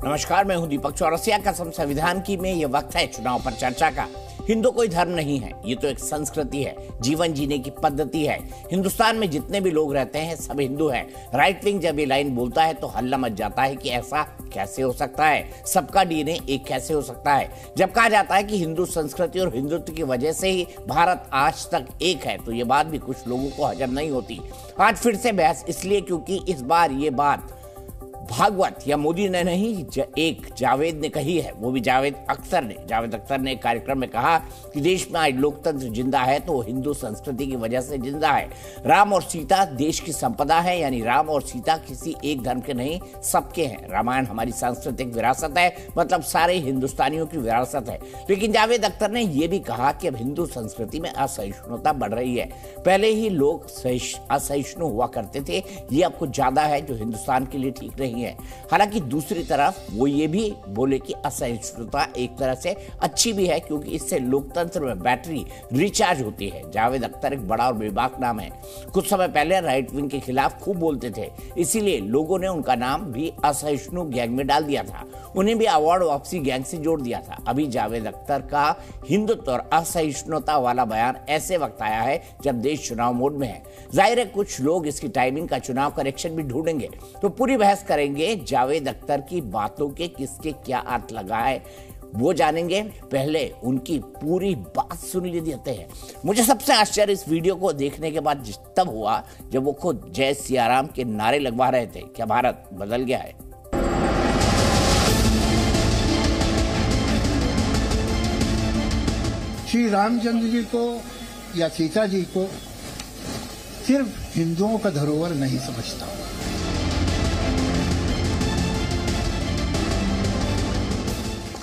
नमस्कार, मैं हूं दीपक चौरसिया। कसम संविधान की में ये वक्त है चुनाव पर चर्चा का। हिंदू कोई धर्म नहीं है, ये तो एक संस्कृति है, जीवन जीने की पद्धति है। हिंदुस्तान में जितने भी लोग रहते हैं सब हिंदू हैं। राइट विंग जब ये लाइन बोलता है तो हल्ला मच जाता है कि ऐसा कैसे हो सकता है, सबका डीएनए एक कैसे हो सकता है। जब कहा जाता है कि हिंदू संस्कृति और हिंदुत्व की वजह से ही भारत आज तक एक है, तो ये बात भी कुछ लोगों को हजम नहीं होती। आज फिर से बहस इसलिए क्योंकि इस बार ये बात भागवत या मोदी ने नहीं, एक जावेद ने कही है, वो भी जावेद अख्तर ने एक कार्यक्रम में कहा कि देश में आज लोकतंत्र जिंदा है तो वो हिंदू संस्कृति की वजह से जिंदा है। राम और सीता देश की संपदा है, यानी राम और सीता किसी एक धर्म के नहीं, सबके हैं। रामायण हमारी सांस्कृतिक विरासत है, मतलब सारे हिंदुस्तानियों की विरासत है। लेकिन जावेद अख्तर ने यह भी कहा कि अब हिंदू संस्कृति में असहिष्णुता बढ़ रही है। पहले ही लोग असहिष्णु हुआ करते थे, ये अब कुछ ज्यादा है जो हिंदुस्तान के लिए ठीक नहीं है। हालांकि दूसरी तरफ वो ये भी बोले कि असहिष्णुता एक तरह से अच्छी भी है, क्योंकि इससे लोकतंत्र में बैटरी रिचार्ज होती है। जावेद अख्तर एक बड़ा और बेबाक नाम है। कुछ समय पहले राइट विंग के खिलाफ खूब बोलते थे, इसीलिए लोगों ने उनका नाम भी असहिष्णु गैंग में डाल दिया था। उन्हें भी अवार्ड वापसी गैंग से जोड़ दिया था। अभी जावेद अख्तर का हिंदुत्व और असहिष्णुता वाला बयान ऐसे वक्त आया है जब देश चुनाव मोड में है। जाहिर है कुछ लोग इसकी टाइमिंग का चुनाव का रिएक्शन भी ढूंढेंगे, तो पूरी बहस करेंगे। जावेद अख्तर की बातों के किसके क्या अर्थ लगा है वो जानेंगे। पहले उनकी पूरी बात सुन लेते हैं। मुझे सबसे आश्चर्य इस वीडियो को देखने के बाद तब हुआ जब वो खुद जय सियाराम के नारे लगवा रहे थे। क्या भारत बदल गया है? श्री रामचंद्र जी को या सीता जी को सिर्फ हिंदुओं का धरोहर नहीं समझता।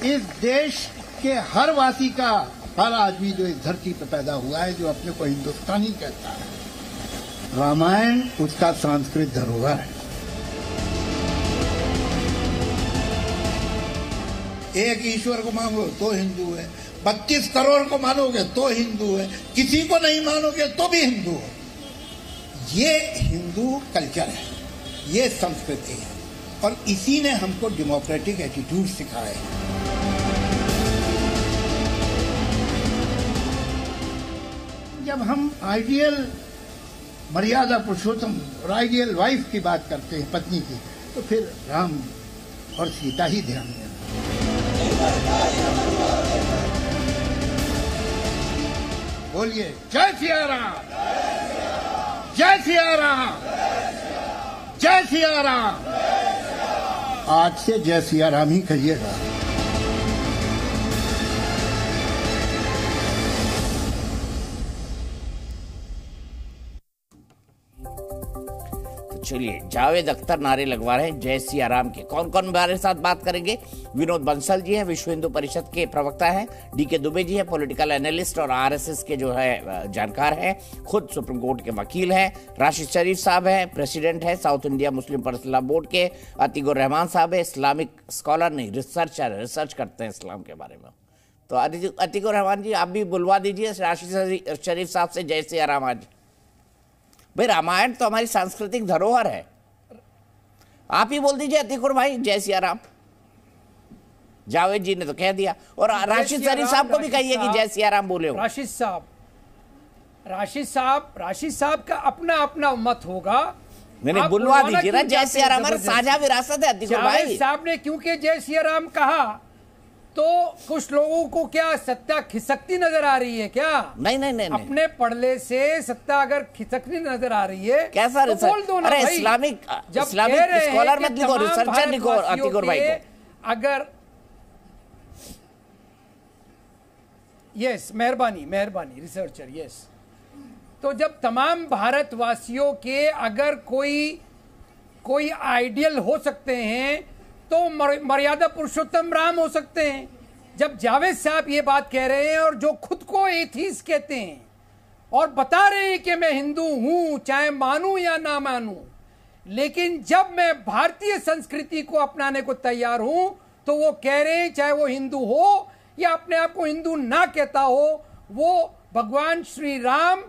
इस देश के हर वासी का, हर आदमी जो इस धरती पर पैदा हुआ है, जो अपने को हिंदुस्तानी कहता है, रामायण उसका सांस्कृतिक धरोहर है। एक ईश्वर को मानो तो हिंदू है, 32 करोड़ को मानोगे तो हिंदू है, किसी को नहीं मानोगे तो भी हिंदू है। ये हिंदू कल्चर है, ये संस्कृति है, और इसी ने हमको डेमोक्रेटिक एटीट्यूड सिखाया है। जब हम आइडियल मर्यादा पुरुषोत्तम और आइडियल वाइफ की बात करते हैं, पत्नी की, तो फिर राम और सीता ही ध्यान देना। बोलिए जय सिया राम, जय सिया राम, जय सिया राम। आज से जय सिया राम ही कहिएगा। चलिए, जावेद अख्तर नारे लगवा रहे हैं जय सिया राम के। कौन कौन हमारे साथ बात करेंगे? विनोद बंसल जी हैं, विश्व हिंदू परिषद के प्रवक्ता हैं। डीके दुबे जी हैं, पॉलिटिकल एनालिस्ट और आरएसएस के जो है जानकार हैं, खुद सुप्रीम कोर्ट के वकील हैं। राशिद शरीफ साहब हैं, प्रेसिडेंट हैं south India Muslim personal board के। अतीकुर रहमान साहब है, इस्लामिक स्कॉलर नहीं, रिसर्चर, रिसर्च करते हैं इस्लाम के बारे में। तो अतीकुर रहमान जी, आप भी बुलवा दीजिए राशिद शरीफ साहब से जय सिया राम। आज भाई, रामायण तो हमारी सांस्कृतिक धरोहर है, आप ही बोल दीजिए अतीकुर भाई जय सिया राम। जावेद जी ने तो कह दिया, और राशिद शरीफ साहब को भी कहिए कि जय सिया राम बोले हो। राशिद साहब का अपना अपना मत होगा। मैंने बुलवा दीजिए ना जय सिया राम, साझा विरासत है अतीकुर भाई। साहब ने क्योंकि जय सिया राम कहा तो कुछ लोगों को क्या सत्ता खिसकती नजर आ रही है क्या? नहीं। अपने पढ़ने से सत्ता अगर खिसकती नजर आ रही है कैसा तो बोल दो ना भाई। इस्लामिक स्कॉलर मत लिखो, रिसर्चर लिखो अतीकुर भाई को। अगर यस, मेहरबानी रिसर्चर, यस। तो जब तमाम भारतवासियों के अगर कोई आइडियल हो सकते हैं तो मर्यादा पुरुषोत्तम राम हो सकते हैं। जब जावेद साहब ये बात कह रहे हैं और जो खुद को एथीस्ट कहते हैं और बता रहे हैं कि मैं हिंदू हूं, चाहे मानूं या ना मानूं, लेकिन जब मैं भारतीय संस्कृति को अपनाने को तैयार हूं तो वो कह रहे हैं, चाहे वो हिंदू हो या अपने आप को हिंदू ना कहता हो, वो भगवान श्री राम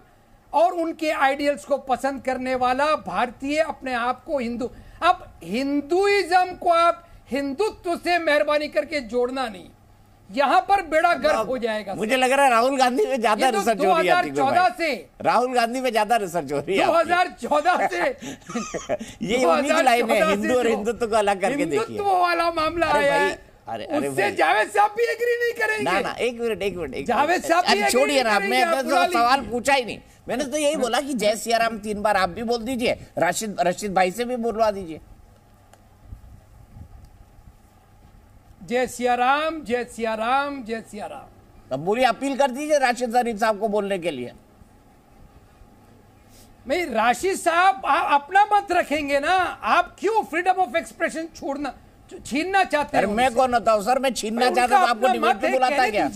और उनके आइडियल्स को पसंद करने वाला भारतीय अपने आप को हिंदू, अब हिंदुइज्म को आप हिंदुत्व से मेहरबानी करके जोड़ना नहीं, यहां पर बेड़ा गर्क हो जाएगा। मुझे लग रहा है राहुल गांधी में ज्यादा रिसर्च हो रही है। 2014 से राहुल गांधी में ज्यादा रिसर्च हो रही है। 2014 से ये उन्हीं की लाइन है, हिंदू और हिंदुत्व को अलग करके देखिए। हिंदुत्व वाला मामला आया है, उससे जावेद साहब भी एग्री नहीं करेंगे। ना एक मिनट जावेद साहब छोड़िए ना, आपने सवाल पूछा ही नहीं। मैंने तो यही बोला कि जय सिया राम 3 बार आप भी बोल दीजिए, रशीद भाई से भी बोलवा दीजिए। जय सिया राम, जय सिया राम, जय सिया राम। अब पूरी अपील कर दीजिए राशिद शरीफ साहब को बोलने के लिए। नहीं, राशिद साहब अपना मत रखेंगे ना, आप क्यों फ्रीडम ऑफ एक्सप्रेशन छीनना चाहते हैं? मैं कौन होता हूं सर, मैं छीनना चाहता हूं? आपको डिबेट पे बुलाता है क्या?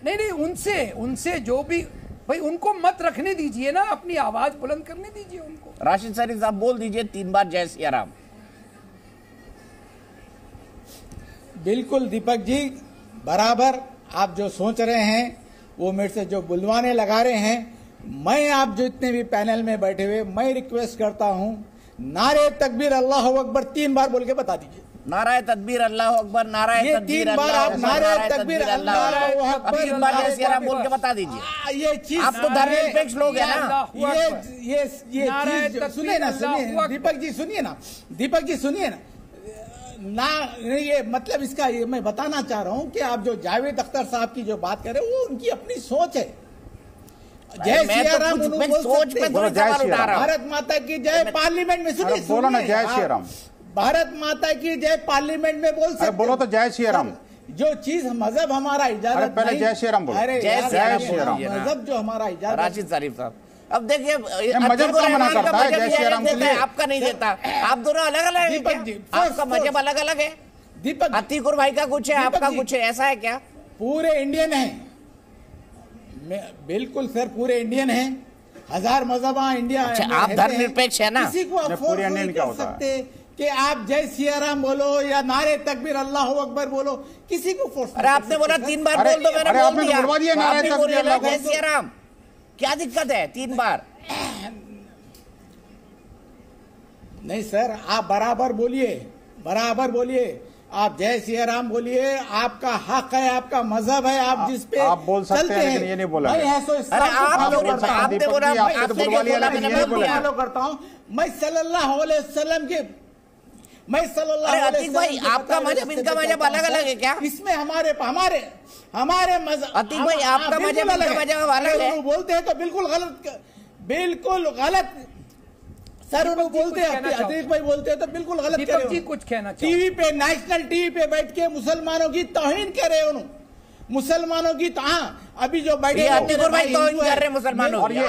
नहीं, उनसे जो भी भाई, उनको मत रखने दीजिए ना, अपनी आवाज बुलंद करने दीजिए उनको। राशिद शरीफ साहब बोल दीजिए 3 बार जय सिया राम। बिल्कुल दीपक जी, बराबर आप जो सोच रहे हैं वो मेरे से जो बुलवाने लगा रहे हैं, मैं आप जो इतने भी पैनल में बैठे हुए, मैं रिक्वेस्ट करता हूं, नारे तकबीर अल्लाह अकबर 3 बार बोल के बता दीजिए। नाराए तकबीर अल्लाह अकबर, नाराए तकबीर अल्लाह, नारे तकबीर अल्लाह अकबर, 3 बार जय सिया राम बोल के बता दीजिए। ये चीज आप तो धर्मनिरपेक्ष लोग हैं ना। ये चीज सुनिए ना, सुनिए दीपक जी, सुनिए ना, दीपक जी सुनिए ना, ये मतलब इसका ये मैं बताना चाह रहा हूं कि आप जो जावेद अख्तर साहब की जो बात कर रहे हो वो उनकी अपनी सोच है। जय सिया राम सोच पे सवाल उठा रहा हूं। भारत माता की जय पार्लियामेंट में सुनिए, बोलो ना जय सिया राम। भारत माता की जय पार्लियामेंट में बोल सकते, बोलो तो जय सिया राम। जो चीज मजहब हमारा इजाजत, पहले जय सिया राम बोलो। अरे जय सिया राम मजहब जो हमारा इजाजत। राशिद शरीफ साहब, अब देखिए मजहब का मना करता है जय सिया राम के लिए, आपका नहीं देता। आप दोनों अलग अलग हैं क्या? आपका मजहब अलग अलग है? दीपक, अतीकुर भाई का कुछ है, आपका कुछ है, ऐसा है क्या? पूरे इंडियन है, बिल्कुल सर, पूरे इंडियन है, 1000 मजहब इंडिया। अच्छा, आप धर्मनिरपेक्ष है ना? किसी को आप फोर्स नहीं कर सकते कि आप जय सिया राम बोलो या नारे तकबीर अल्लाह अकबर बोलो, किसी को फोर्स। अरे आपने बोला 3 बार बोल दो, मैंने बोल दिया नारे तकबीर अल्लाह जय सिया राम। क्या दिक्कत है 3 बार? नहीं सर, आप बराबर बोलिए, बराबर बोलिए, आप जय सिया राम बोलिए, आपका हक है, आपका मजहब है, आप जिस पे आप बोल सकते हैं, लेकिन ये नहीं बोला। अरे आपने बोला, फॉलो करता हूँ मैं सल्लल्लाहु अलैहि वसल्लम के, मैं सल्लल्लाहु अलैहि वसल्लम। भाई आपका मजहब इनका मजहब अलग अलग है क्या? इसमें हमारे मजहब, अतीक भाई आपका मजहब इनका मजहब अलग है। बोलते हैं तो बिल्कुल गलत सर, उन्होंने बोलते हैं, अतीक भाई बोलते हैं तो बिल्कुल गलत कर रहे हो। कुछ कहना टीवी पे, नेशनल टीवी पे बैठ के मुसलमानों की तौहीन कर रहे हो, मुसलमानों की। हाँ, अभी जो बैठे अतीकुर भाई तौहीन कर रहे हैं मुसलमानों की, ये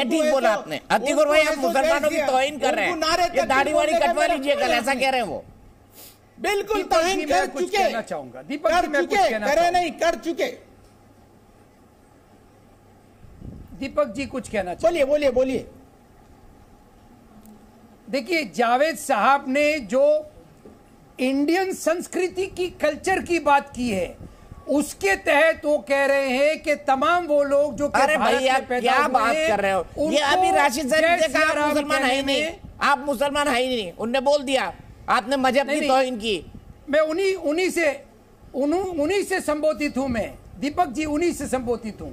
ठीक बोला आपने। अतीकुर भाई आप मुसलमानों की तौहीन कर रहे हैं, ये दाढ़ी वाड़ी कटवा लीजिए कल, ऐसा कह रहे हैं वो। बिल्कुल तौहीन कर चुके, चाहूंगा दीपक, करे नहीं, कर चुके। दीपक जी कुछ कहना चाहिए, बोलिए। देखिए, जावेद साहब ने जो इंडियन संस्कृति की, कल्चर की बात की है, उसके तहत वो कह रहे हैं कि तमाम वो लोग जो अरे भैया क्या बात कर रहे हो? ये अभी राशिद शरीफ ने कहा मुसलमान है ही नहीं, आप मुसलमान है ही नहीं, उनने बोल दिया, आपने मजहब की तौहीन की। मैं उन्हीं से संबोधित हूं, मैं दीपक जी उन्हीं से संबोधित हूं।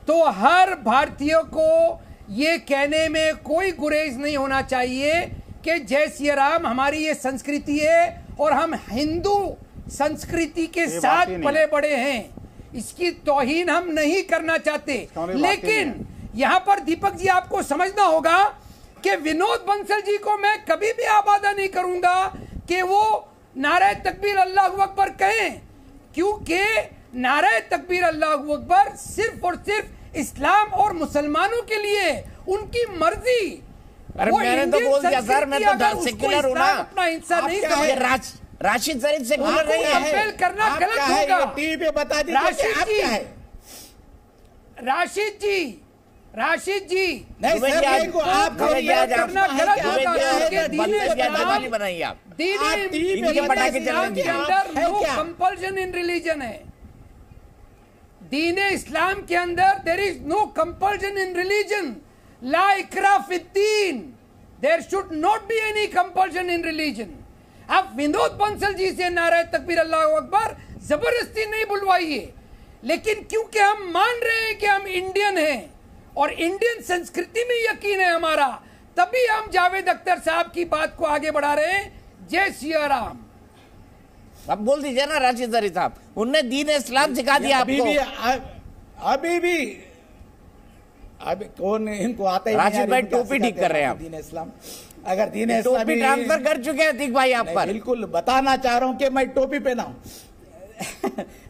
तो हर भारतीय को ये कहने में कोई गुरेज नहीं होना चाहिए कि जय सिया राम हमारी ये संस्कृति है और हम हिंदू संस्कृति के साथ पले बड़े हैं, इसकी तौहीन हम नहीं करना चाहते। लेकिन यहां पर दीपक जी आपको समझना होगा कि विनोद बंसल जी को मैं कभी भी आबादा नहीं करूंगा कि वो नारे तकबीर अल्लाह अकबर कहें, क्योंकि नारे तकबीर अल्लाह अकबर सिर्फ और सिर्फ इस्लाम और मुसलमानों के लिए, उनकी मर्जी। अरे मैंने तो बोल दिया सर, मैं तो सेक्युलर हूं ना, अपना हिस्सा नहीं समझ। राशिद शरीफ सेक्युलर नहीं है, कंपेल करना गलत होगा। टीवी पे बता दीजिए आप क्या है। राशिद जी नहीं सर, आप करना गलत होगा। बनाइए आप, इनके पटाखे चलने दीजिए। नो कंपल्शन इन रिलीजन है। दीन इस्लाम के अंदर there is no compulsion in religion, ला इकरा फिद्दीन, there should not be any compulsion in religion. आप विनोद बंसल जी से नारे तकबीर अल्लाहु अकबर जबरदस्ती नहीं बुलवाइए, लेकिन क्योंकि हम मान रहे हैं कि हम इंडियन हैं और इंडियन संस्कृति में यकीन है हमारा, तभी हम जावेद अख्तर साहब की बात को आगे बढ़ा रहे हैं। जय सिया राम। अब बोल दीजिए ना राशिद अली साहब, उनने दीन इस्लाम सिखा दिया आपको। अभी कौन इनको आता ही राशिद भाई टोपी ठीक कर रहे हैं आप। दीन इस्लाम, अगर दीन इस्लाम टोपी ट्रांसफर कर चुके हैं अतीक भाई आप पर। बिल्कुल बताना चाह रहा हूं कि मैं टोपी पहना हूं।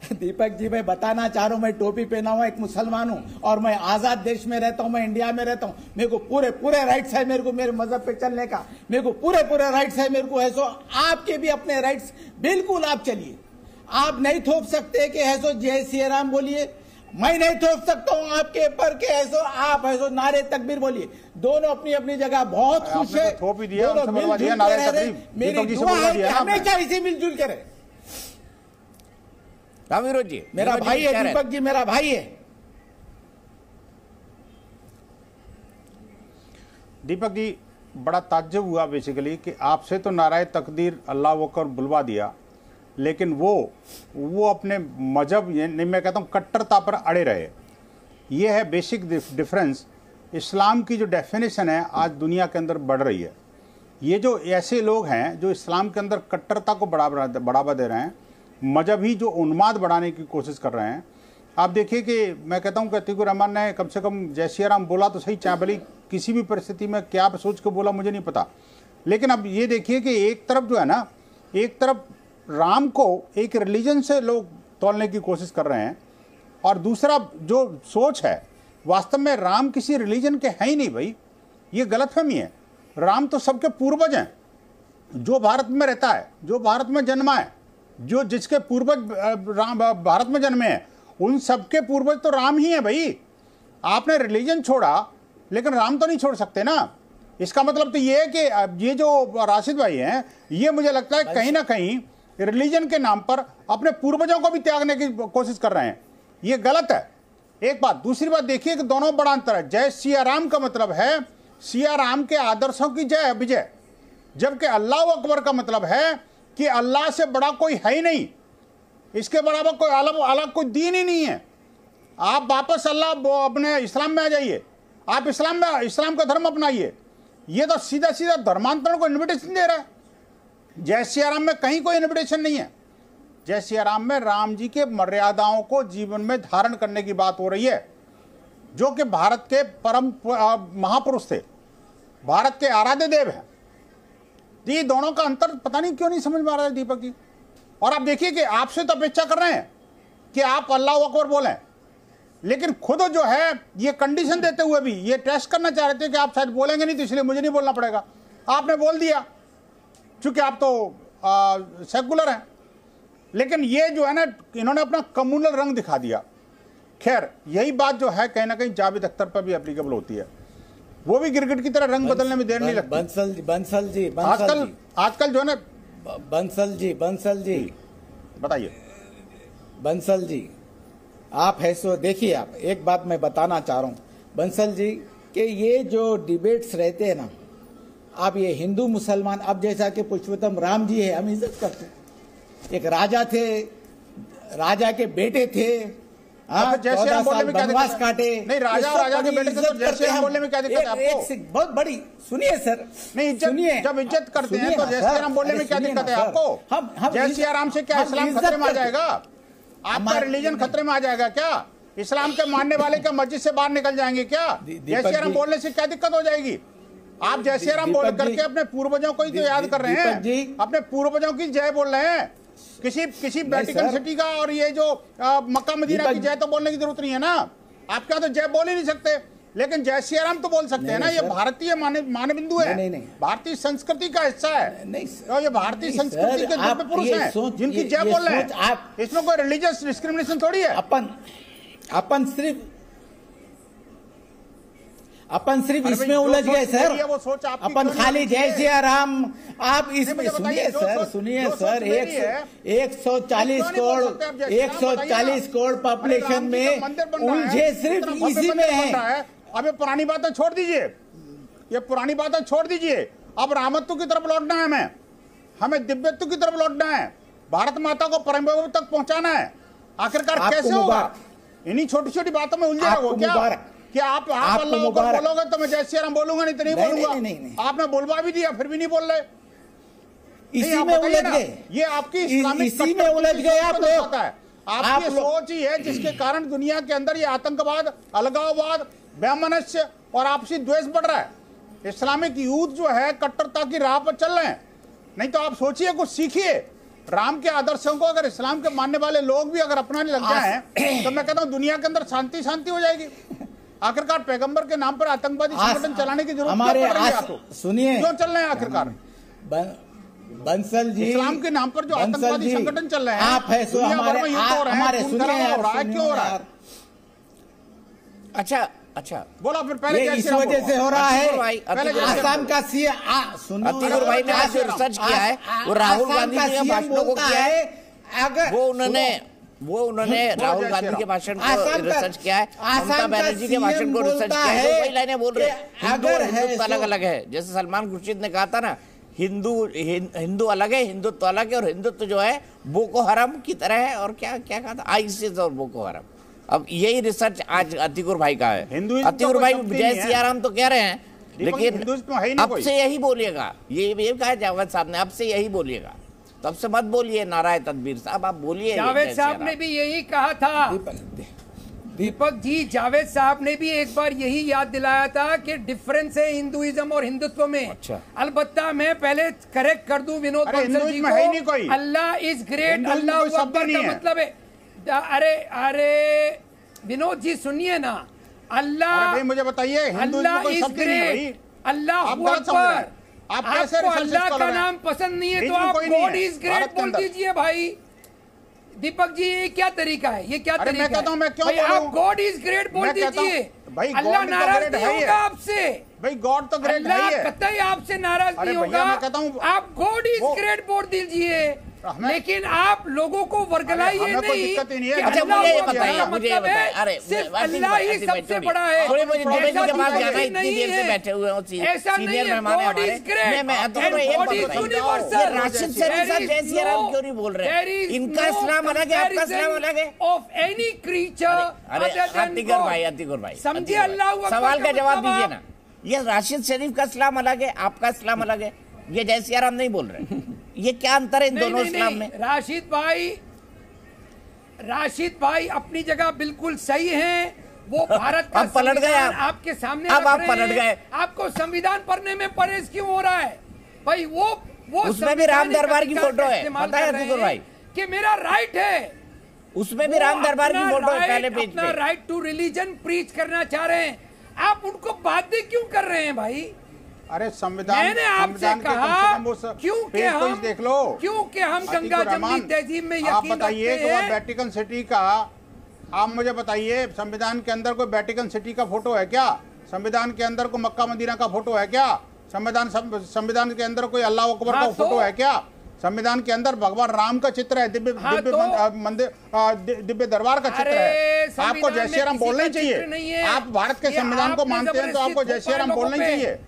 दीपक जी, मैं बताना चाह रहा हूं मैं टोपी पहना हुआ एक मुसलमान हूं और मैं आजाद देश में रहता हूं, मैं इंडिया में रहता हूं। मेरे को पूरे पूरे राइट्स है, मेरे को मेरे मजहब पे चलने का मेरे को पूरे पूरे राइट्स है मेरे को है। सो आपके भी अपने राइट्स, बिल्कुल आप चलिए। आप नहीं थोप सकते कि है सो जय श्री राम बोलिए, मैं नहीं थोप सकता हूं आपके पर के ऐसो आप ऐसो नारे तकबीर बोलिए। दोनों अपनी अपनी जगह बहुत खुश है, थोप ही दिया, दोनों मिलजुल के रह रहे। मेरी दुआ है कि हमेशा इसी मिलजुल के रहे। रामविरोध जी मेरा भाई है, दीपक जी मेरा भाई है। दीपक जी, बड़ा ताज्जुब हुआ बेसिकली कि आपसे तो नाराय तकदीर अल्लाह वकर बुलवा दिया, लेकिन वो अपने मजहब, नहीं मैं कहता हूँ कट्टरता पर अड़े रहे। ये है बेसिक डिफरेंस। इस्लाम की जो डेफिनेशन है आज दुनिया के अंदर बढ़ रही है। ये जो ऐसे लोग हैं जो इस्लाम के अंदर कट्टरता को बढ़ावा दे रहे हैं, मजहबी जो उन्माद बढ़ाने की कोशिश कर रहे हैं। आप देखिए कि मैं कहता हूं कि अतीकुर रहमान ने कम से कम जय सिया राम बोला तो सही, चाहे भली किसी भी परिस्थिति में क्या सोच के बोला मुझे नहीं पता, लेकिन अब ये देखिए कि एक तरफ जो है ना, एक तरफ राम को एक रिलीजन से लोग तोलने की कोशिश कर रहे हैं और दूसरा जो सोच है, वास्तव में राम किसी रिलीजन के है ही नहीं भाई, ये गलतफहमी है। राम तो सबके पूर्वज हैं, जो भारत में रहता है, जो भारत में जन्मा है, जो जिसके पूर्वज राम भारत में जन्मे हैं, उन सबके पूर्वज तो राम ही है भाई। आपने रिलीजन छोड़ा लेकिन राम तो नहीं छोड़ सकते ना। इसका मतलब तो ये है कि ये जो राशिद भाई हैं, ये मुझे लगता है कहीं ना कहीं रिलीजन के नाम पर अपने पूर्वजों को भी त्यागने की कोशिश कर रहे हैं। ये गलत है, एक बात। दूसरी बात देखिए कि दोनों बड़ा अंतर है। जय सिया राम का मतलब है सिया राम के आदर्शों की जय विजय, जबकि अल्लाह अकबर का मतलब है कि अल्लाह से बड़ा कोई है ही नहीं, इसके बराबर कोई अलग कोई दीन ही नहीं है। आप वापस अल्लाह अपने इस्लाम में आ जाइए, आप इस्लाम का धर्म अपनाइए। ये तो सीधा सीधा धर्मांतरण को इन्विटेशन दे रहा है। जय सिया राम में कहीं कोई इन्विटेशन नहीं है। जय सिया राम में राम जी के मर्यादाओं को जीवन में धारण करने की बात हो रही है, जो कि भारत के परम महापुरुष थे, भारत के आराध्य देव हैं। ये दोनों का अंतर पता नहीं क्यों नहीं समझ में आ रहा है दीपक जी। और आप देखिए कि आपसे तो अपेक्षा कर रहे हैं कि आप अल्लाह अकबर बोलें, लेकिन खुद जो है ये कंडीशन देते हुए भी ये टेस्ट करना चाह रहे थे कि आप शायद बोलेंगे नहीं, तो इसलिए मुझे नहीं बोलना पड़ेगा। आपने बोल दिया क्योंकि आप तो सेकुलर हैं, लेकिन ये जो है ना, इन्होंने अपना कम्युनल रंग दिखा दिया। खैर, यही बात जो है कहीं ना कहीं जावेद अख्तर पर भी एप्लीकेबल होती है। वो भी गिरगिट की तरह रंग बदलने में देर नहीं लगती। बंसल जी आजकल जो है ना, बंसल जी बताइए। बंसल जी, आप है सो देखिए, आप एक बात मैं बताना चाह रहा हूं बंसल जी कि ये जो डिबेट्स रहते हैं ना, आप ये हिंदू मुसलमान, अब जैसा कि पुरुषोत्तम राम जी है, हम इज्जत करते हैं। एक राजा थे, राजा के बेटे थे, वनवास काटे। नहीं, राजा के बेटे थे तो जय श्री राम बोलने में क्या दिक्कत है आपको? बहुत बड़ी सुनिए सर, नहीं सुनिए, जब इज्जत करते हैं तो जय श्री राम बोलने में क्या दिक्कत है आपको? जय श्री राम से क्या इस्लाम खतरे में आ जाएगा? आपका रिलीजन खतरे में आ जाएगा क्या? इस्लाम के मानने वाले क्या मस्जिद से बाहर निकल जाएंगे क्या? जय श्री राम बोलने से क्या दिक्कत हो जाएगी? आप जय श्री राम बोल करके अपने पूर्वजों को ही तो याद कर रहे हैं, अपने पूर्वजों की जय बोल रहे हैं। किसी वेटिकन सिटी का और ये जो मक्का मदीना की जय तो बोलने की जरूरत नहीं है ना। आप क्या तो जय बोल ही नहीं सकते, लेकिन जय श्री राम तो बोल सकते हैं ना। ये भारतीय मानबिंदु है, भारतीय संस्कृति का हिस्सा है। तो ये भारतीय संस्कृति के जो पुरुष हैं जिनकी जय बोल रहे हैं, इसमें कोई रिलीजियस डिस्क्रिमिनेशन थोड़ी है। अपन सिर्फ अपन सिर्फ इसमें उलझ गए सर। वो सोच आपकी अपन क्यों खाली नहीं जय है? सिया राम आप इसमें मुझे बताइए, सुनिए जो सर सोच मेरी है, 140 क्यों नहीं बोल करोड़ सकते आप जय सिया राम? 140 करोड़ अरे पॉपुलेशन राम जी में का मंदिर बन रहा है, उलझे सिर्फ इतना भव्य इसी में मंदिर बन है। रहा है। अब ये पुरानी बातें छोड़ दीजिए, ये पुरानी बातें छोड़ दीजिए। अब रामत्व की तरफ लौटना है, हमें दिव्यत्व की तरफ लौटना है, भारत माता को परम वैभव तक पहुंचाना है। आखिरकार आपको कैसे होगा? मुबारक। इन्हीं छोटी छोटी बातों में उलझे आपको रहो क्या? मुबारक। कि आप आपको अल्लाह को मुबारक। बोलोगे तो मैं जय श्री राम बोलूंगा, नहीं तो नहीं नहीं, बोलूंगा। नहीं। आपने बोलवा भी दिया फिर भी नहीं बोल रहे। इसी नहीं, आप में बताइए उलझ ना, गए, ये आपकी इस्लामिक इसी में उलझ गए आप लोग। आपकी आप लोग- सोच ही है जिसके कारण दुनिया के अंदर ये आतंकवाद, अलगाववाद, वैमनस्य और आपसी द्वेष बढ़ रहा है। इस्लामिक यूथ जो है कट्टरता की राह पर चल रहे हैं। नहीं तो आप सोचिए, कुछ सीखिए राम के आदर्शों को। अगर इस्लाम के मानने वाले लोग भी अगर अपनाने लग जाए तो मैं कहता हूं दुनिया के अंदर शांति शांति हो जाएगी। आखिरकार पैगंबर के नाम पर आतंकवादी संगठन चलाने की जरूरत हमारे क्या पड़ रही है आपको? सुनिए, क्यों चल रहे हैं आखिरकार? बंसल जी, इस्लाम के नाम पर जो बंसल आतंकवादी जी, संगठन चल रहे हैं, आप है सो दुनिया भर हमारे में युद्ध हो रहे हैं, हमारे खून सुनिए खराबा यार, हो रहा है, क्यों हो रहा है? अच्छा अच्छा बोला फिर पहले ये जय इस श्री राम वजह बोलो। से हो रहा अतिकुर भाई, है। अतिकुर भाई। आसाम का सीएम अतिकुर भाई ने आज जो रिसर्च किया है वो राहुल गांधी जी के भाषणों को किया है। अगर वो उन्होंने राहुल गांधी के भाषण को रिसर्च किया है, ममता बनर्जी के भाषण को रिसर्च किया है। वही लाइनें बोल रहे हैं, अगर हिंदुत्व अलग अलग है। जैसे सलमान खुर्शीद ने कहा था ना, हिंदू अलग है, हिंदुत्व अलग है, और हिंदुत्व जो है बोको हराम की तरह है। और क्या क्या कहा था, आईसिस और बोको हराम। अब यही रिसर्च आज अतिकुर भाई का है। हिंदुइज्म अतिकुर तो भाई कोई शब्द ही जय नहीं है। सिया राम तो कह रहे हैं, लेकिन हिंदुइज्म है ही नहीं अब कोई। से यही बोलिएगा। ये कहा जावेद साहब ने, अब से यही बोलिएगा। तब से मत बोलिए नाराय तदबीर साहब, आप बोलिए जावेद साहब ने भी यही कहा था। दीपक जी, जावेद साहब ने भी एक बार यही याद दिलाया था कि डिफरेंस है हिंदुइज्म और हिंदुत्व में। अच्छा। अलबत्ता मैं पहले करेक्ट कर दूं विनोद अरे बंसल जी हिंदुइज्म है ही नहीं को, कोई। अल्लाह इज ग्रेट, हिंदुइज्म अल्लाह कोई शब्द अकबर नहीं का है। मतलब है। अरे विनोद जी सुनिए ना, अल्लाह अरे भाई मुझे बताइए, हिंदुइज्म अल्लाह कोई इज शब्द ही नहीं है भाई। ग्रेट, अल्लाह आप गलत समझ रहे हैं। अकबर। आप कैसे आपको रिसर्च अल्लाह स्कॉलर का हैं? नाम पसंद नहीं है तो बीच में आप कोई नहीं गॉड है इज भारत ग्रेट के बोल अंदर। दीजिए भाई। दीपक जी, ये क्या तरीका है? ये क्या अरे तरीका मैं कहता हूं, है? मैं क्यों भाई बोलूं? आप गॉड इज ग्रेट बोल मैं कहता हूं, दीजिए। भाई अल्लाह God तो नाराज great नहीं है ही होगा है। आपसे। भाई गॉड तो ग्रेट है अल्लाह ही है। कतई आपसे नाराज अरे नहीं भैया, होगा। मैं कहता हूं, आप गॉड इज वो- ग्रेट बोल दीजिए, हमें- लेकिन आप लोगों को वर्गलाइए अरे हमें कोई नहीं दिक्कत ही नहीं है। कि अच्छा, अल्लाह मुझे ये अकबर बताइए, का मुझे ये मतलब है, बताइए। अरे, सिर्फ वासिफ अल्लाह भाई, ही वासिफ भाई, सबसे छोड़िए। बड़ा है। थोड़ी मुझे दीपक जी के ऐसा पास तो जाना है, इतनी नहीं देर से है। बैठे हुए हो, ऐसा नहीं सीनियर है। मेहमान है God is हमारे। great मैं and अतिकुर भाई, एक God बात is बताइए। universal. ये राशिद से There रिसर्च is जय सिया राम no- क्यों नहीं बोल रहे there हैं? is इनका no इस्लाम अलग है, आपका इस्लाम अलग है। of any creature अरे other than अतिकुर God. भाई, अतिकुर भाई, समझिए, अतिकुर भाई। अल्लाह अकबर सवाल का का जवाब मतलब दीजिए आप- ना। ये राशिद शरीफ का इस्लाम अलग है, आपका इस्लाम अलग है, ये जय सिया राम नहीं बोल रहे। ये क्या अंतर है इन दोनों इस्लाम में? राशिद भाई अपनी जगह बिल्कुल सही हैं। वो भारत का अब पलट गए संविधान आप। आपके सामने अब रख आप रहे पलट हैं। गए। आपको संविधान पढ़ने में परहेज क्यों हो रहा है भाई? वो उसमें भी राम संवैधानिक दरबार की अधिकार फोटो का है, इस्तेमाल पता है कर रहे अतिकुर हैं भाई? कि मेरा राइट है। उसमें भी राम दरबार की फोटो है पहले पेज अपना पे। राइट टू रिलीजन प्रीच करना चाह रहे हैं, आप उनको बाध्य क्यों कर रहे हैं भाई? अरे संविधान, मैंने आपसे संविधान के कम से कहा कम वो क्योंकि पेज तो हम देख लो। क्योंकि हम गंगा अतिकुर जमनी रहमान, तहजीब में आप यकीन बताइए रखते कि वो हैं। वेटिकन सिटी का, आप मुझे बताइए, संविधान के अंदर कोई वेटिकन सिटी का फोटो है क्या? संविधान के अंदर कोई मक्का मदीना का फोटो है क्या? संविधान के अंदर कोई अल्लाह अकबर का फोटो है क्या? संविधान के अंदर भगवान राम का चित्र है, दिव्य दरबार का चित्र है। आपको जय श्री राम बोलना ही चाहिए। आप भारत के संविधान को मानते हैं तो आपको जय श्री राम बोलना ही चाहिए।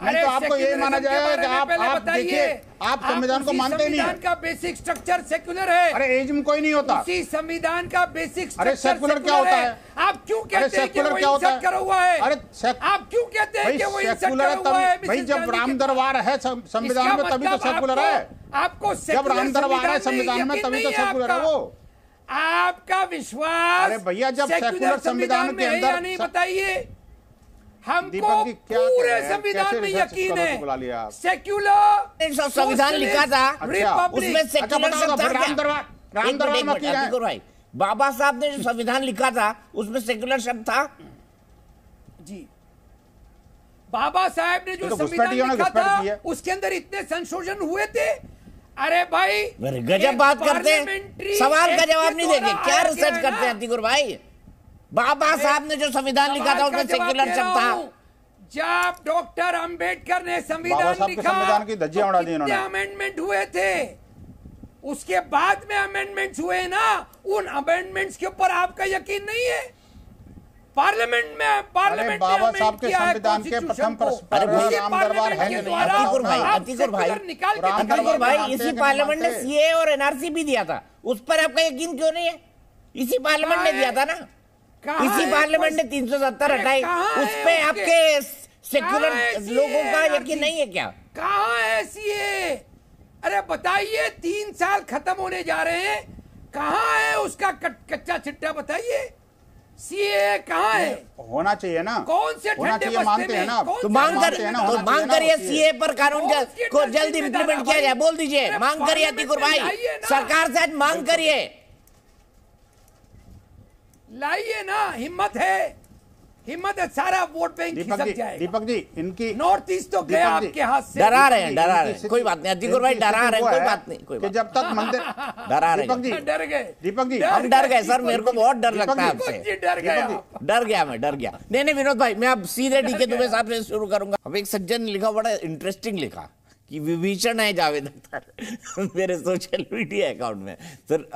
नहीं तो आपको ये माना जाएगा कि आप देखिए, आप संविधान को मानते ही नहीं है। संविधान का बेसिक स्ट्रक्चर सेक्युलर है। अरे एज्म कोई नहीं होता। उसी संविधान का बेसिक अरे सेक्युलर क्या होता है? आप क्यों कहते हैं कि वो क्या होता इंसर्ट करा हुआ है? अरे आप क्यों कहते हैं कि वो इंसर्ट सेक्युलर करा हुआ है? भाई जब राम दरबार है संविधान में तभी तो सेक्युलर है। आपको जब राम दरबार है संविधान में तभी तो सेक्युलर है वो। आपका विश्वास अरे भैया, जब सेक्युलर संविधान के अंदर, नहीं बताइए हमको दीपक जी, क्या पूरे करें? संविधान कैसे में रिसर्च यकीन स्कॉलर को बुला लिया है। आप? सेक्युलर संविधान लिखा था, रिपब्लिक। उसमें सेक्युलर बताओ, शब्द था राम क्या? दरबार, राम एक दरबार मिनट, में एक क्या मिनट, है? अतिकुर भाई, बाबा साहब ने जो संविधान लिखा था उसमें सेक्युलर शब्द था जी। बाबा साहब ने जो तो संविधान घुसपैठियों ने लिखा घुसपैठ की था है। उसके अंदर इतने संशोधन हुए थे। अरे भाई, गजब एक बात करते हैं, पार्लियामेंट्री सवाल का एक्ट जवाब के नहीं द्वारा देंगे। क्या आया रिसर्च है करते हैं ना? अतिकुर भाई? बाबा साहब ने जो संविधान लिखा था सवाल का उसमें जवाब सेक्युलर दे शब्द रहा था। हूं। जब डॉक्टर अंबेडकर ने बाबा संविधान साहब के लिखा, संविधान की धज्जियां उड़ा दी इन्होंने। अमेंडमेंट हुए थे, उसके बाद में अमेंडमेंट्स हुए ना, उन अमेंडमेंट्स के ऊपर आपका यकीन नहीं है? पार्लियामेंट में बाबा साहब के संविधान के प्रथम राम दरबार है नहीं। अतिकुर भाई इसी पार्लियामेंट ने सीए और एनआरसी भी दिया था, उस पर आपका यकीन क्यों नहीं है? इसी पार्लियामेंट ने दिया था ना, इसी पार्लियामेंट ने 370 हटाई, उस पे आपके सेक्युलर लोगों का यकीन नहीं है क्या? कहाँ है सीए? अरे बताइए, 3 साल खत्म होने जा रहे हैं, कहाँ है उसका कच्चा चिट्ठा? बताइए, सीए कहाँ है? होना चाहिए ना, कौन से होना चाहिए, मानते हैं ना, तो मांग करिए सीए पर कानून को जल्द इम्प्लीमेंट किया जाए, बोल दीजिए, मांग करिए अतिकुर भाई, सरकार से आज मांग करिए, लाइए ना, हिम्मत है सारा वोट बैंक खिसक जाएगा। दीपक जी, इनकी नॉर्थ ईस्ट तो गया आपके हाथ से। डरा रहे हैं, कोई बात नहीं अतिकुर भाई, डरा रहे हैं, कोई बात नहीं, कोई बात जब तक मंदिर डरा रहे हैं, डर गए दीपक जी, हम डर गए सर, मेरे को बहुत डर लगता है आपसे, डर गया मैं डर गया। नहीं विनोद भाई, मैं अब सीधे डीके दुबे साहब से शुरू करूंगा। अब एक सज्जन ने लिखा, बड़ा इंटरेस्टिंग लिखा कि विभीषण है जावेद अख्तर मेरे सोशल मीडिया अकाउंट में सर,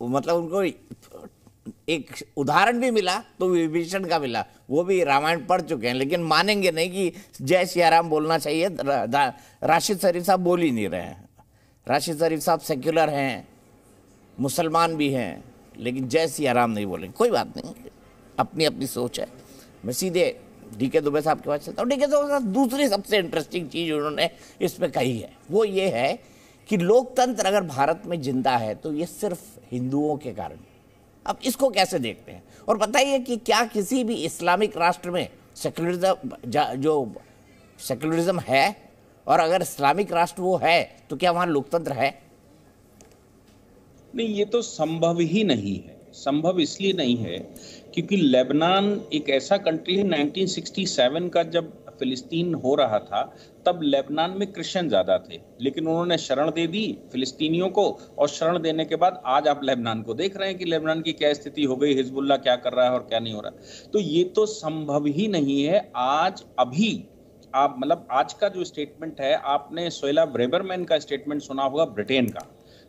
मतलब उनको एक उदाहरण भी मिला तो विभीषण का मिला, वो भी रामायण पढ़ चुके हैं, लेकिन मानेंगे नहीं कि जय सियाराम बोलना चाहिए। राशिद शरीफ साहब बोल ही नहीं रहे हैं। राशिद शरीफ साहब सेक्युलर हैं, मुसलमान भी हैं, लेकिन जय सियाराम नहीं बोलेंगे। कोई बात नहीं, अपनी अपनी सोच है। मैं सीधे डीके दुबे साहब के पास चलता हूँ। डीके दुबे साहब, दूसरी सबसे इंटरेस्टिंग चीज उन्होंने इसमें कही है, वो ये है कि लोकतंत्र अगर भारत में जिंदा है तो ये सिर्फ हिंदुओं के कारण। अब इसको कैसे देखते हैं? और बताइए कि क्या किसी भी इस्लामिक राष्ट्र में सेक्युलरिज्म है? और अगर इस्लामिक राष्ट्र वो है तो क्या वहां लोकतंत्र है? नहीं, ये तो संभव ही नहीं है। संभव इसलिए नहीं है क्योंकि लेबनान एक ऐसा कंट्री है, 1967 का जब फिलिस्तीन हो रहा था तब लेबनान में क्रिश्चियन ज्यादा थे, लेकिन उन्होंने शरण दे दी फिलिस्तीनियों को, और शरण देने के बाद आज आप लेबनान को देख रहे हैं कि लेबनान की क्या स्थिति हो गई, हिजबुल्लाह क्या कर रहा है और क्या नहीं हो रहा। तो ये तो संभव ही नहीं है। आज अभी आप मतलब आज का जो स्टेटमेंट है, आपने सोहेला ब्रेबरमैन का स्टेटमेंट सुना होगा ब्रिटेन का,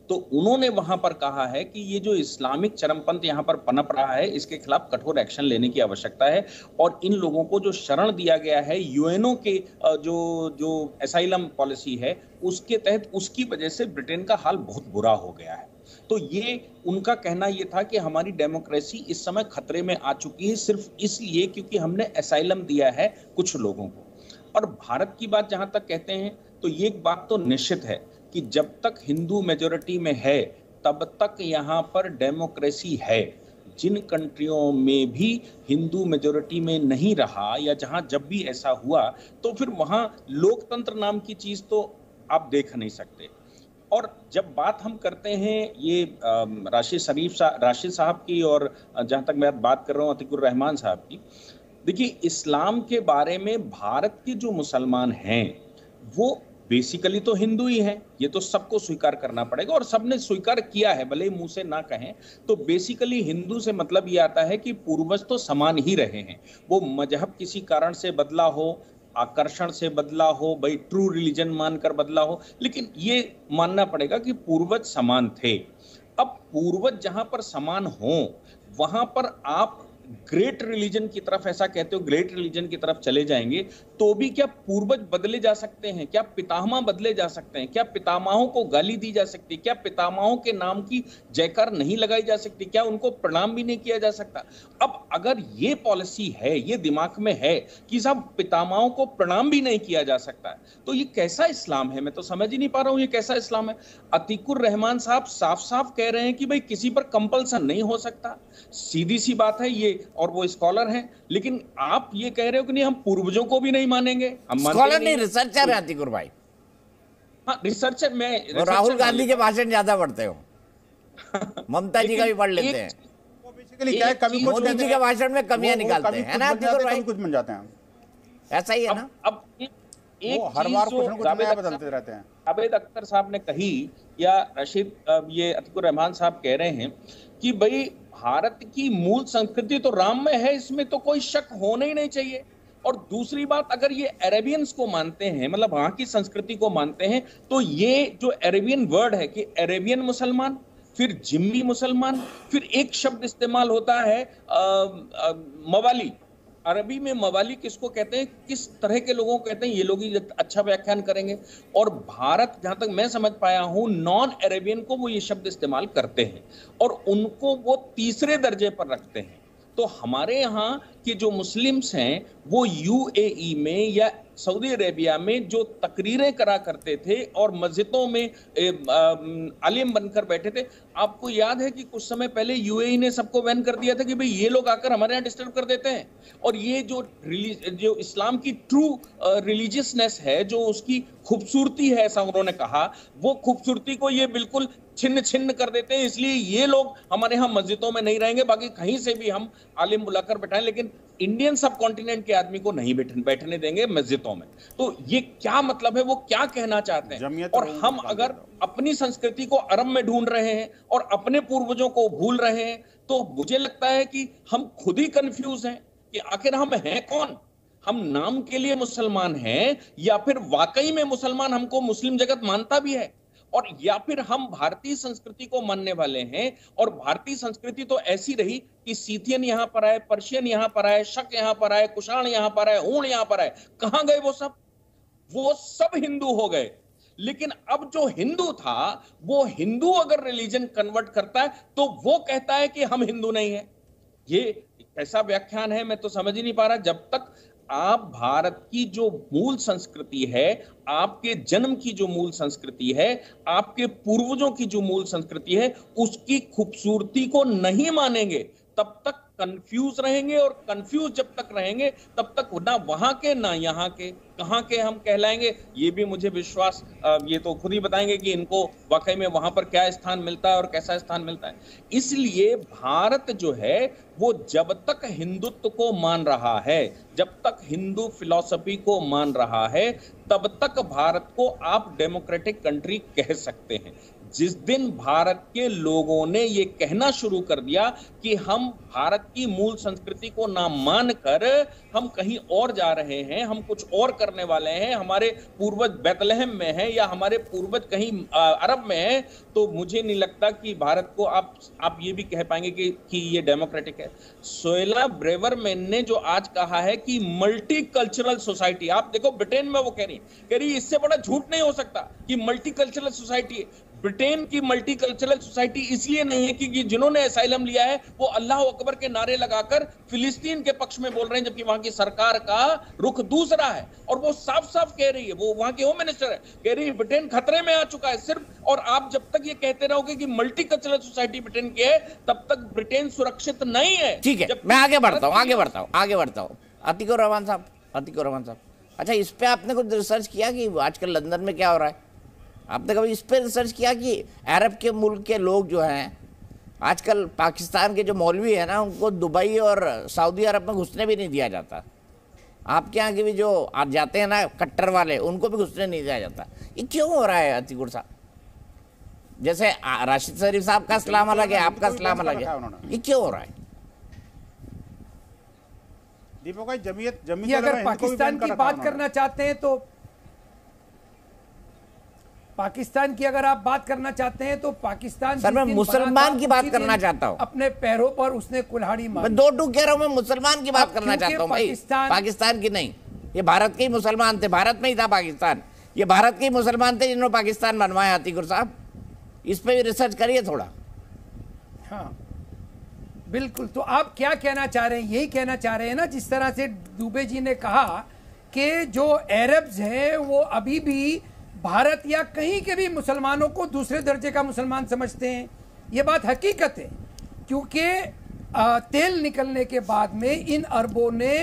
तो उन्होंने वहां पर कहा है कि ये जो इस्लामिक चरमपंथ यहां पर पनप रहा है, इसके खिलाफ कठोर एक्शन लेने की आवश्यकता है। और इन लोगों को जो शरण दिया गया है यूएनओ के जो असाइलम पॉलिसी है उसके तहत, उसकी वजह से ब्रिटेन का हाल बहुत बुरा हो गया है। तो ये उनका कहना ये था कि हमारी डेमोक्रेसी इस समय खतरे में आ चुकी है सिर्फ इसलिए क्योंकि हमने असाइलम दिया है कुछ लोगों को। और भारत की बात जहां तक कहते हैं तो ये बात तो निश्चित है कि जब तक हिंदू मेजॉरिटी में है तब तक यहाँ पर डेमोक्रेसी है। जिन कंट्रियों में भी हिंदू मेजॉरिटी में नहीं रहा या जहां जब भी ऐसा हुआ तो फिर वहां लोकतंत्र नाम की चीज तो आप देख नहीं सकते। और जब बात हम करते हैं ये राशिद साहब की, और जहां तक मैं बात कर रहा हूँ अतिकुर रहमान साहब की, देखिए इस्लाम के बारे में भारत के जो मुसलमान हैं वो बेसिकली तो हिंदू ही हैं, ये तो सबको स्वीकार करना पड़ेगा और सबने स्वीकार किया है, भले ही मुंह से ना कहें। तो बेसिकली हिंदू से मतलब ये आता है कि पूर्वज तो समान ही रहे हैं, वो मजहब किसी कारण से बदला हो, आकर्षण से बदला हो, भाई ट्रू रिलीजन मानकर बदला हो, लेकिन ये मानना पड़ेगा कि पूर्वज समान थे। अब पूर्वज जहां पर समान हो वहां पर आप ग्रेट रिलीजन की तरफ, ऐसा कहते हो ग्रेट रिलीजन की तरफ चले जाएंगे तो भी क्या पूर्वज बदले जा सकते हैं? क्या पितामह बदले जा सकते हैं? क्या पितामहों को गाली दी जा सकती? क्या पितामहों के नाम की जयकार नहीं लगाई जा सकती? क्या उनको प्रणाम भी नहीं किया जा सकता? अब अगर ये पॉलिसी है, ये दिमाग में है कि साहब पितामहों को प्रणाम भी नहीं किया जा सकता, तो ये कैसा इस्लाम है? मैं तो समझ ही नहीं पा रहा हूं ये कैसा इस्लाम है। अतिकुर रहमान साहब साफ साफ कह रहे हैं कि भाई किसी पर कंपल्सन नहीं हो सकता, सीधी सी बात है ये, और वो स्कॉलर हैं। लेकिन आप ये कह रहे हो कि नहीं हम पूर्वजों को भी नहीं मानेंगे। हम स्कॉलर नहीं, रिसर्चर है अतिकुर भाई। हाँ रिसर्चर, मैं राहुल गांधी के भाषण ज्यादा पढ़ते हो, ममता जी का भी पढ़ लेते हैं। वो बेसिकली क्या है, कभी कुछ मोदी जी के भाषण में कमियां निकालते हैं, है ना अतिकुर भाई? कुछ बन जाते हैं, ऐसा ही है ना। अब एक हर बार कुछ ना कुछ नया बदलते रहते हैं। जावेद अख्तर साहब ने कही या ये अतिकुर रहमान साहब कह रहे हैं कि भाई भारत की मूल संस्कृति तो राम में है, इसमें तो कोई शक होना ही नहीं चाहिए। और दूसरी बात, अगर ये अरेबियंस को मानते हैं, मतलब वहां की संस्कृति को मानते हैं, तो ये जो अरेबियन वर्ड है कि अरेबियन मुसलमान, फिर जिम्मी मुसलमान, फिर एक शब्द इस्तेमाल होता है मवाली। अरबी में मवाली किसको कहते हैं, किस तरह के लोगों को कहते हैं, ये लोग ही अच्छा व्याख्यान करेंगे। और भारत, जहां तक मैं समझ पाया हूं, नॉन अरेबियन को वो ये शब्द इस्तेमाल करते हैं और उनको वो तीसरे दर्जे पर रखते हैं। तो हमारे यहाँ के जो मुस्लिम्स हैं वो यूएई में या सऊदी अरेबिया में जो तकरीरें करा करते थे और मस्जिदों में आलिम बनकर बैठे थे, आपको याद है कि कुछ समय पहले यूएई ने सबको बैन कर दिया था कि भाई ये लोग आकर हमारे यहाँ डिस्टर्ब कर देते हैं। और ये जो इस्लाम की ट्रू रिलीजियसनेस है, जो उसकी खूबसूरती है, ऐसा उन्होंने कहा, वो खूबसूरती को ये बिल्कुल छिन्न छिन्न कर देते हैं। इसलिए ये लोग हमारे यहाँ मस्जिदों में नहीं रहेंगे, बाकी कहीं से भी हम आलिम बुलाकर बैठाएं, लेकिन इंडियन सब कॉन्टिनेंट के आदमी को नहीं बैठने देंगे मस्जिदों में। तो ये क्या मतलब है, वो क्या कहना चाहते हैं? और हम अगर अपनी संस्कृति को अरब में ढूंढ रहे हैं और अपने पूर्वजों को भूल रहे हैं, तो मुझे लगता है कि हम खुद ही कंफ्यूज हैं कि आखिर हम हैं कौन। हम नाम के लिए मुसलमान हैं या फिर वाकई में मुसलमान हमको मुस्लिम जगत मानता भी है, और या फिर हम भारतीय संस्कृति को मानने वाले हैं। और भारतीय संस्कृति तो ऐसी रही कि सीथियन यहां पर आए, पर्शियन यहां पर आए, शक यहां पर आए, कुषाण यहां पर आए, हूण यहां पर आए, कहां गए वो सब? वो सब हिंदू हो गए। लेकिन अब जो हिंदू था, वो हिंदू अगर रिलीजन कन्वर्ट करता है तो वो कहता है कि हम हिंदू नहीं है। ये कैसा व्याख्यान है, मैं तो समझ ही नहीं पा रहा। जब तक आप भारत की जो मूल संस्कृति है, आपके जन्म की जो मूल संस्कृति है, आपके पूर्वजों की जो मूल संस्कृति है, उसकी खूबसूरती को नहीं मानेंगे, तब तक कंफ्यूज रहेंगे। और कंफ्यूज जब तक रहेंगे, तब तक ना वहां के ना यहाँ के, कहां के हम कहलाएंगे, ये भी मुझे विश्वास, ये तो खुद ही बताएंगे कि इनको वाकई में वहां पर क्या स्थान मिलता है और कैसा स्थान मिलता है। इसलिए भारत जो है वो जब तक हिंदुत्व को मान रहा है, जब तक हिंदू फिलॉसफी को मान रहा है, तब तक भारत को आप डेमोक्रेटिक कंट्री कह सकते हैं। जिस दिन भारत के लोगों ने ये कहना शुरू कर दिया कि हम भारत की मूल संस्कृति को ना मानकर हम कहीं और जा रहे हैं, हम कुछ और करने वाले हैं, हमारे पूर्वज बैतलहम में हैं या हमारे पूर्वज कहीं अरब में हैं, तो मुझे नहीं लगता कि भारत को आप ये भी कह पाएंगे कि ये डेमोक्रेटिक है। सोहेला ब्रेवरमैन ने जो आज कहा है कि मल्टी कल्चरल सोसाइटी, आप देखो ब्रिटेन में वो कह रही इससे बड़ा झूठ नहीं हो सकता कि मल्टी कल्चरल सोसाइटी है। ब्रिटेन की मल्टीकल्चरल सोसाइटी इसलिए नहीं है कि जिन्होंने असाइलम लिया है वो अल्लाह अकबर के नारे लगाकर फिलिस्तीन के पक्ष में बोल रहे हैं, जबकि वहां की सरकार का रुख दूसरा है। और वो साफ साफ कह रही है, वो वहां के होम मिनिस्टर है, कह रही है ब्रिटेन खतरे में आ चुका है सिर्फ। और आप जब तक ये कहते रहोगे कि मल्टीकल्चरल सोसाइटी ब्रिटेन की है, तब तक ब्रिटेन सुरक्षित नहीं है। ठीक है, मैं आगे बढ़ता हूँ। अतीकुर रहमान साहब, अच्छा, इस पे आपने कुछ रिसर्च किया कि आजकल लंदन में क्या हो रहा है? आपने कभी इस पर रिसर्च किया कि अरब के मुल्क के लोग जो हैं, आजकल पाकिस्तान के जो मौलवी हैं ना, उनको दुबई और सऊदी अरब में घुसने भी नहीं दिया जाता। आपके यहाँ के भी जो आप जाते हैं ना कट्टर वाले, उनको भी घुसने नहीं दिया जाता। ये क्यों हो रहा है अतीकुर साहब? जैसे राशिद शरीफ साहब का इस्लाम अलग है, आपका इस्लाम अलग है, ये क्यों हो रहा है? दीपक भाई, जमीयत अगर पाकिस्तान की बात करना चाहते हैं तो पाकिस्तान की अगर आप बात करना चाहते हैं तो पाकिस्तान, सर मैं मुसलमान की बात करना चाहता हूँ। अपने पैरों पर उसने कुल्हाड़ी मारी। मैं दो टूक कह रहा हूँ, मैं मुसलमान की बात करना चाहता हूँ भाई, पाकिस्तान की नहीं। ये भारत के ही मुसलमान थे, भारत में ही था पाकिस्तान, ये भारत के ही मुसलमान थे जिन्होंने पाकिस्तान बनवाया। अतीकुर साहब, इस पे भी रिसर्च करिए थोड़ा। हाँ बिल्कुल। तो आप क्या कहना चाह रहे हैं? यही कहना चाह रहे हैं ना, जिस तरह से दुबे जी ने कहा कि जो अरब्स हैं वो अभी भी भारत या कहीं के भी मुसलमानों को दूसरे दर्जे का मुसलमान समझते हैं। ये बात हकीकत है, क्योंकि तेल निकलने के बाद में इन अरबों ने,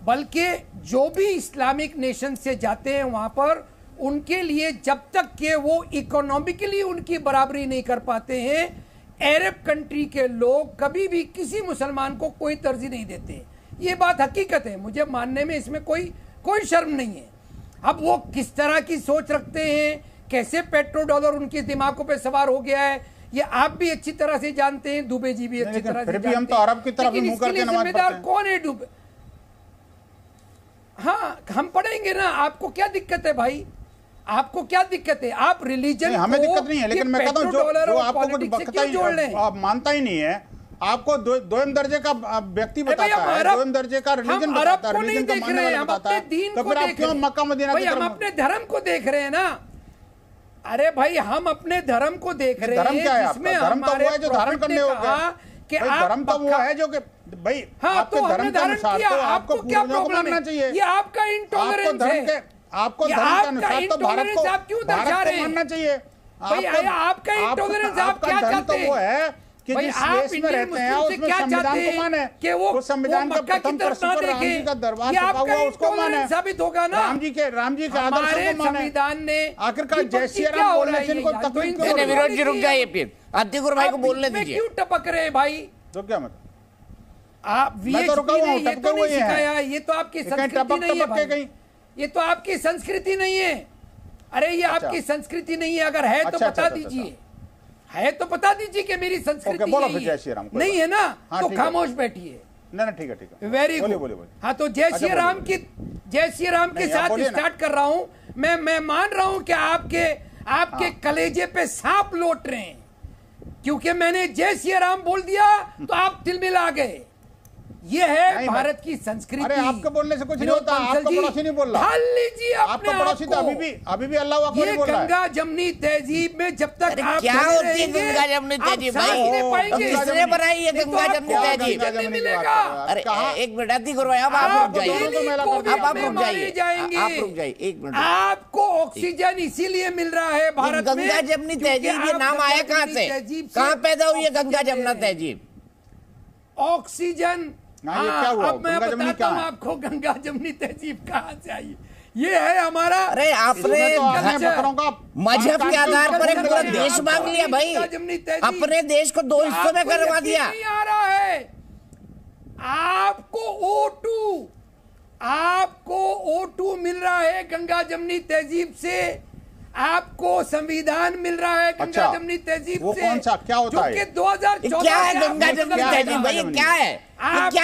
बल्कि जो भी इस्लामिक नेशन से जाते हैं वहां पर, उनके लिए जब तक के वो इकोनॉमिकली उनकी बराबरी नहीं कर पाते हैं, अरब कंट्री के लोग कभी भी किसी मुसलमान को कोई तरजीह नहीं देते। ये बात हकीकत है, मुझे मानने में इसमें कोई शर्म नहीं है। अब वो किस तरह की सोच रखते हैं, कैसे पेट्रो डॉलर उनके दिमागों पे सवार हो गया है, ये आप भी अच्छी तरह से जानते हैं, दुबे जी भी अच्छी तरह से जानते हैं। हम तो अरब की तरफ मुंह करके नमाज पढ़ते हैं। कौन है दुबे? हाँ हम पढ़ेंगे ना, आपको क्या दिक्कत है भाई? आपको क्या दिक्कत है? आप रिलीजन हमें दिक्कत नहीं है, लेकिन मैं कहता हूँ जो आपको कुछ बकता जोड़ ही लें? आप मानता ही नहीं है, आपको दोयम दर्जे का व्यक्ति बताता है, दोयम दर्जे का रिलीजन बताता है, रिलीजन का मानने वाला बताता है, तो फिर आप क्यों मक्का मदीना की तरफ? हम अपने धर्म को देख रहे हैं ना। अरे भाई हम अपने धर्म को देख रहे हैं, धर्म क्या है जिसमें आपका? धर्म तो वो है जो धारण करने होगा कि धर्म तो वो है जो कि भाई आपके धर्म के अनुसार तो आपको पूर्वजों को मानना चाहिए। ये आपका इंटॉलरेंस है। आपको धर्म के अनुसार तो भारत को मानना चाहिए। आपका इंटॉलरेंस आप क्या चाहते हैं? वो है कि जिस देश में रहते हैं उसमें संविधान को माने, कि वो संविधान का प्रथम प्रश्न पर राम जी का दरबार छपा हुआ उसको माने, साबित होगा ना। राम जी के आदर्शों को माने। संविधान ने आखिरकार जय श्री राम बोलने से इनको तकलीफ क्यों? विनोद जी रुक जाइए, फिर अतिकुर भाई को बोलने दीजिए। क्यों टपक रहे भाई? तो क्या मतलब आप मैं तो रुका हुआ हूं, टपके हुए हैं। ये तो आपकी संस्कृति नहीं है भाई। ये तो आपकी संस्कृति नहीं है। अरे ये आपकी संस्कृति नहीं है। अगर है तो बता दीजिए, है तो बता दीजिए कि मेरी संस्कृति नहीं है ना, तो खामोश बैठिए। नहीं ठीक है वेरी गुड। हाँ तो जय श्री राम के साथ स्टार्ट कर रहा हूँ। मैं मान रहा हूँ कि आपके कलेजे पे सांप लौट रहे हैं, क्योंकि मैंने जय श्री राम बोल दिया तो आप तिलमिला गए। ये है भारत की संस्कृति। अरे आपके बोलने से कुछ नहीं होता, आपका पड़ोसी नहीं बोल रहा। ढाल लीजिए आपका पड़ोसी तो अभी भी अल्लाह अकबर बोल रहा है। गंगा जमनी तहजीब में जब तक आप क्या होती है गंगा जमनी तहजीब भाई? किसने बनाई है गंगा जमनी तहजीब? मिलेगा। अरे एक मिनट अतिकुर भाई, अब आप रुक जाइए, आप रुक जाइए एक मिनट। आपको ऑक्सीजन इसीलिए मिल रहा है भारत में। गंगा जमनी तहजीब ये नाम आया कहाँ से? कहाँ पैदा हुई है गंगा जमुना तहजीब? ऑक्सीजन। अब मैं बताता हूँ आपको गंगा जमनी तहजीब कहाँ से आई। ये है हमारा। अरे आपने मजहब के आधार पर एक पूरा देश मांग लिया भाई, अपने देश को दो हिस्सों में करवा दिया। नहीं आ रहा है आपको O2 मिल रहा है गंगा जमनी तहजीब से, आपको संविधान मिल रहा है गंगा जमनी तहजीब से। वो कौन सा क्या होता है? 2014 क्या है गंगा जमनी तहजीब भाई? क्या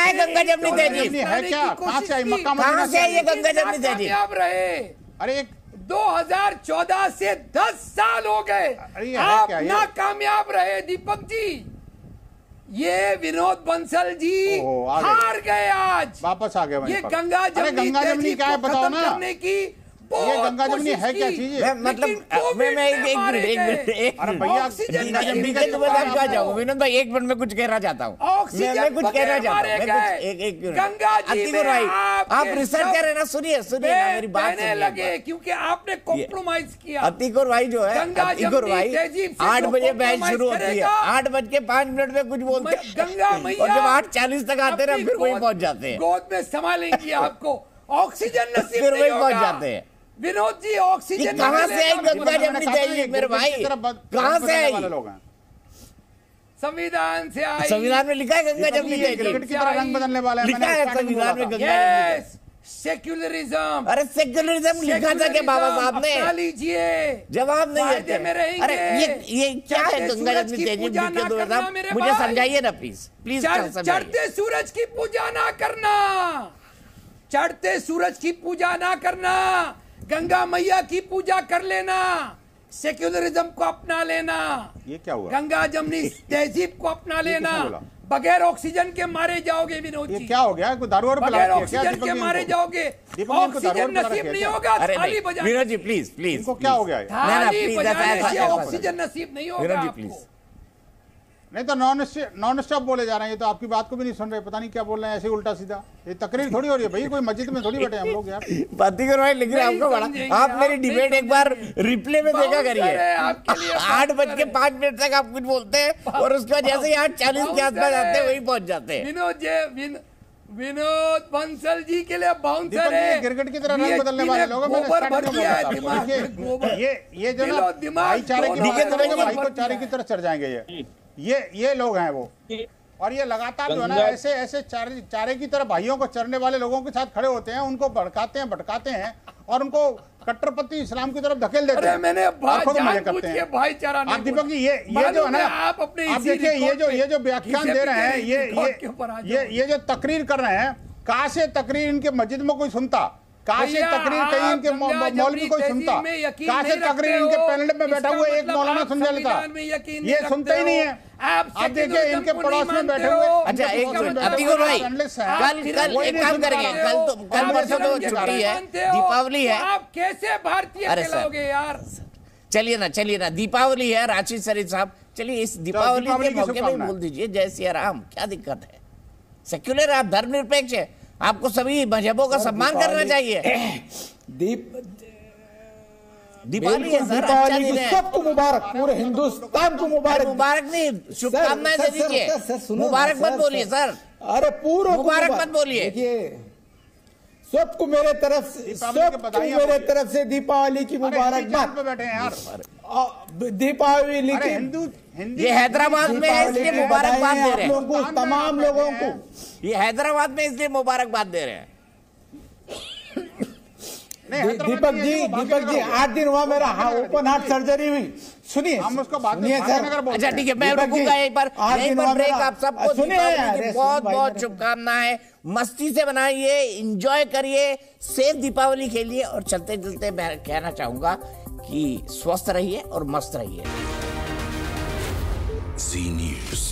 है गंगा जमनी तहजीब? है क्या? कहाँ से आई? मक्का कहाँ से आई ये गंगा जमनी तहजीब? कामयाब रहे। अरे 2014 से 10 साल हो गए आप नाकामयाब रहे दीपक जी। ये विनोद बंसल जी हार गए, आज वापस आ गए। ये गंगा जमनी तहजीब क्या है बताओ ना? करने की ये गंगा जमनी है क्या चीज? मतलब मैं एक मिनट अरे भैया गंगा जमनी का क्या जाऊँ विनोद भाई, एक मिनट में कुछ कहना चाहता हूँ। मैं कुछ कहना चाहता हूँ। एक अतिकुर भाई आप रिसर्चर है ना, सुनिए ना मेरी बात लगे, क्योंकि आपने कॉम्प्रोमाइज किया। अतिकुर भाई जो है, अतिकुर भाई 8 बजे मैच शुरू होती है, 8:05 में कुछ बोलते हैं गंगा मैया, और जब 8:40 तक आते हैं फिर वही पहुंच जाते हैं। गोद में संभालेंगी आपको, ऑक्सीजन नसीब फिर नहीं वही होगा। पहुंच जाते हैं। विनोद जी ऑक्सीजन कहाँ से आई गंगा जमनी तहजीब मेरे भाई? कहाँ से आई? संविधान से आई। संविधान में लिखा है गंगा जमनी तहजीब की तरह रंग बदलने वाला है। लिखा है संविधान में गंगा जमनी। सेक्युलरिज्म। अरे सेक्युलरिज्म लिखा था क्या बाबा साहब ने? अपना लीजिए, जवाब नहीं देते। अरे ये क्या है गंगा जमनी तहजीब? मुझे समझाइए ना प्लीज। चढ़ते सूरज की पूजा ना करना, चढ़ते सूरज की पूजा ना करना, गंगा मैया की पूजा कर लेना, सेक्युलरिज्म को अपना लेना। ये क्या हुआ? गंगा जमनी तहजीब को अपना लेना। बगैर ऑक्सीजन के मारे जाओगे विनोद जी। क्या हो गया? दारू बगैर ऑक्सीजन के मारे जाओगे, ऑक्सीजन नसीब नहीं होगा। थाली बजा विनोद जी प्लीज इनको क्या हो गया? थाली बजाने से ऑक्सीजन नसीब नहीं होगा आपको। नहीं तो नॉन स्टॉप बोले जा रहे हैं, ये तो आपकी बात को भी नहीं सुन रहे, पता नहीं क्या बोल रहे हैं, ऐसे उल्टा सीधा। ये तकरीर थोड़ी हो रही है भाई, कोई मस्जिद में थोड़ी बैठे हम लोग यार। बात करवाए, लेकिन आपको बड़ा आप मेरी डिबेट एक बार रिप्ले में देखा करिए। 8:05 तक आप कुछ बोलते हैं और उसके बाद जैसे ही 8:40 के आसपास आते हैं वही पहुंच जाते हैं। विनोद बंसल जी के लिए बाउंसर है, क्रिकेट की तरह रंग बदलने वाले लोग हैं। ये जो ना भाईचारे की तरफ चढ़ जाएंगे ये लोग हैं वो, और ये लगातार जो है ना ऐसे चारे की तरह भाइयों को चढ़ने वाले लोगों के साथ खड़े होते हैं, उनको भड़काते हैं और उनको कट्टरपंथी इस्लाम की तरफ धकेल देते हैं। मैंने मजे करते हैं भाईचारा। आप दीपक जी ये जो है ना, आप देखिए ये जो व्याख्यान दे रहे हैं, ये जो तकरीर कर रहे हैं, कहाँ से तकरीर इनके मस्जिद में कोई सुनता, कहाँ से तकरीर कहीं इनके मौलवी कोई सुनता, कहाँ से तकरीर इनके पैनल में बैठा हुआ एक मौलाना सुन लेता, ये सुनते ही नहीं है। आप देखिए इनके पड़ोस में बैठे हुए। अच्छा एक मिनट अतिकुर भाई, कल एक काम करेंगे, कल परसों तो छुट्टी है, दीपावली है, आप कैसे भारतीय कहलाओगे यार। चलिए ना दीपावली है राशिद शरीफ साहब, चलिए इस दीपावली के मौके पे बोल दीजिए जय सिया राम, क्या दिक्कत है? सेक्युलर, आप धर्मनिरपेक्ष है, आपको सभी मजहबों का सम्मान करना चाहिए। दीपावली है सर, अच्छा दिन है, सबको मुबारक, पूरे हिंदुस्तान को मुबारक। मुबारक नहीं, शुभकामनाएं दे दीजिए, मुबारक मत बोलिए सर। अरे पूरा मुबारक मत बोलिए। देखिए सबको मेरे तरफ से दीपावली की मुबारकबाद। बैठे हैं यार, दीपावली की ये हैदराबाद में है इसलिए मुबारकबाद दे रहे हैं, तमाम लोगों को। ये हैदराबाद में इसलिए मुबारकबाद दे रहे हैं। दीपक जी 8 दिन हुआ मेरा ओपन हार्ट सर्जरी हुई। सुनिए, हम उसको बाद में सर। अच्छा ठीक है, मैं रुकूंगा यहीं पर ब्रेक। आप सबको दीपावली की बहुत बहुत शुभकामनाएं, मस्ती से बनाइए, एंजॉय करिए, सेफ दीपावली खेलिए, और चलते चलते मैं कहना चाहूंगा कि स्वस्थ रहिए और मस्त रहिए। जी न्यूज़।